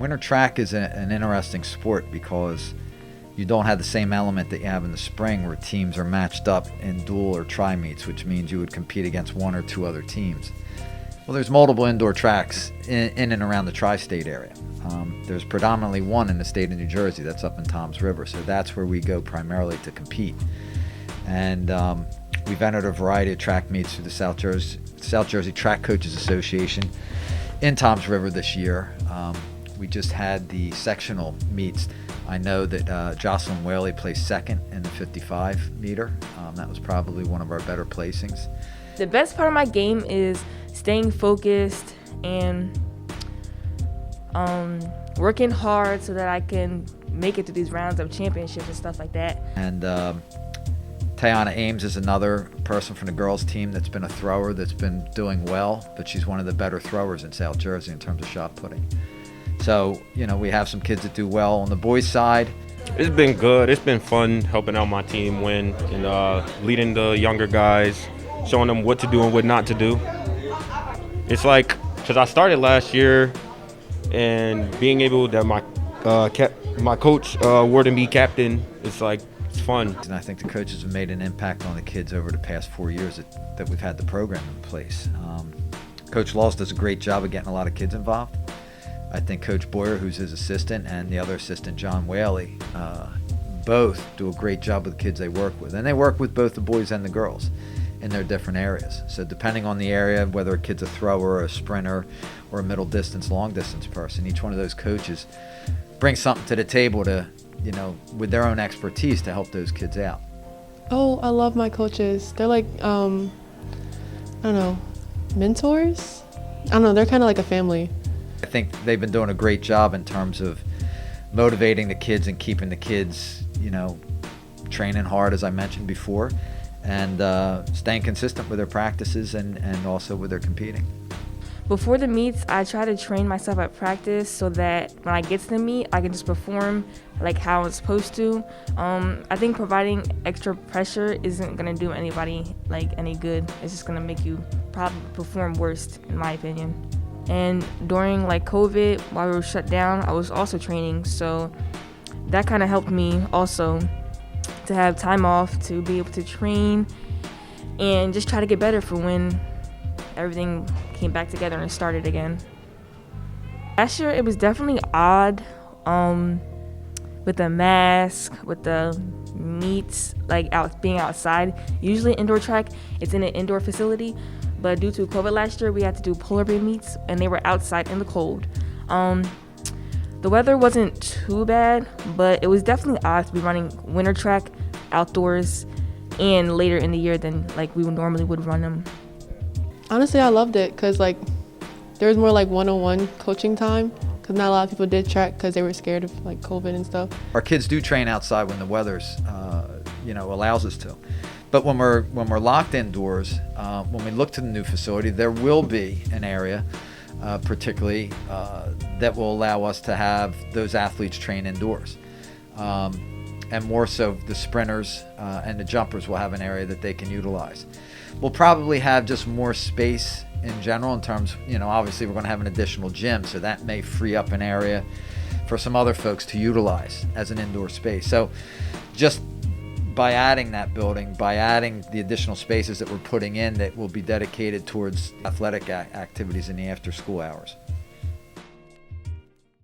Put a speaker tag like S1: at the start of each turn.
S1: Winter track is an interesting sport because you don't have the same element that you have in the spring where teams are matched up in dual or tri-meets, which means you would compete against one or two other teams. Well, there's multiple indoor tracks in and around the tri-state area. There's predominantly one in the state of New Jersey that's up in Toms River, so that's where we go primarily to compete. And we've entered a variety of track meets through the South Jersey Track Coaches Association in Toms River this year. We just had the sectional meets. I know that Jocelyn Whaley placed second in the 55 meter. That was probably one of our better placings.
S2: The best part of my game is staying focused and working hard so that I can make it to these rounds of championships and stuff like that.
S1: And Tiana Ames is another person from the girls team that's been a thrower that's been doing well, but she's one of the better throwers in South Jersey in terms of shot putting. So, you know, we have some kids that do well on the boys' side.
S3: It's been good. It's been fun helping out my team win and leading the younger guys, showing them what to do and what not to do. It's like, because I started last year and being able that my coach awarded me captain, it's like, it's fun.
S1: And I think the coaches have made an impact on the kids over the past 4 years that we've had the program in place. Coach Laws does a great job of getting a lot of kids involved. I think Coach Boyer, who's his assistant, and the other assistant, John Whaley, both do a great job with the kids they work with. And they work with both the boys and the girls in their different areas. So depending on the area, whether a kid's a thrower, a sprinter, or a middle distance, long distance person, each one of those coaches brings something to the table to, you know, with their own expertise to help those kids out.
S4: Oh, I love my coaches. They're like, I don't know, mentors? I don't know, they're kind of like a family.
S1: I think they've been doing a great job in terms of motivating the kids and keeping the kids, you know, training hard, as I mentioned before, and staying consistent with their practices and also with their competing.
S2: Before the meets, I try to train myself at practice so that when I get to the meet, I can just perform like how I'm supposed to. I think providing extra pressure isn't gonna do anybody like any good. It's just gonna make you probably perform worse, in my opinion. And during like COVID, while we were shut down, I was also training, so that kind of helped me also to have time off to be able to train and just try to get better for when everything came back together and started again. Last year it was definitely odd with the mask, with the meets, like being outside. Usually indoor track, it's in an indoor facility, but due to COVID last year, we had to do polar bear meets, and they were outside in the cold. The weather wasn't too bad, but it was definitely odd to be running winter track outdoors and later in the year than like we normally would run them.
S4: Honestly, I loved it because like there was more like one-on-one coaching time because not a lot of people did track because they were scared of like COVID and stuff.
S1: Our kids do train outside when the weather's, you know, allows us to. But when we're locked indoors, when we look to the new facility, there will be an area, particularly that will allow us to have those athletes train indoors, and more so the sprinters and the jumpers will have an area that they can utilize. We'll probably have just more space in general in terms, you know, obviously we're going to have an additional gym, so that may free up an area for some other folks to utilize as an indoor space. So just by adding that building, by adding the additional spaces that we're putting in that will be dedicated towards athletic activities in the after school hours.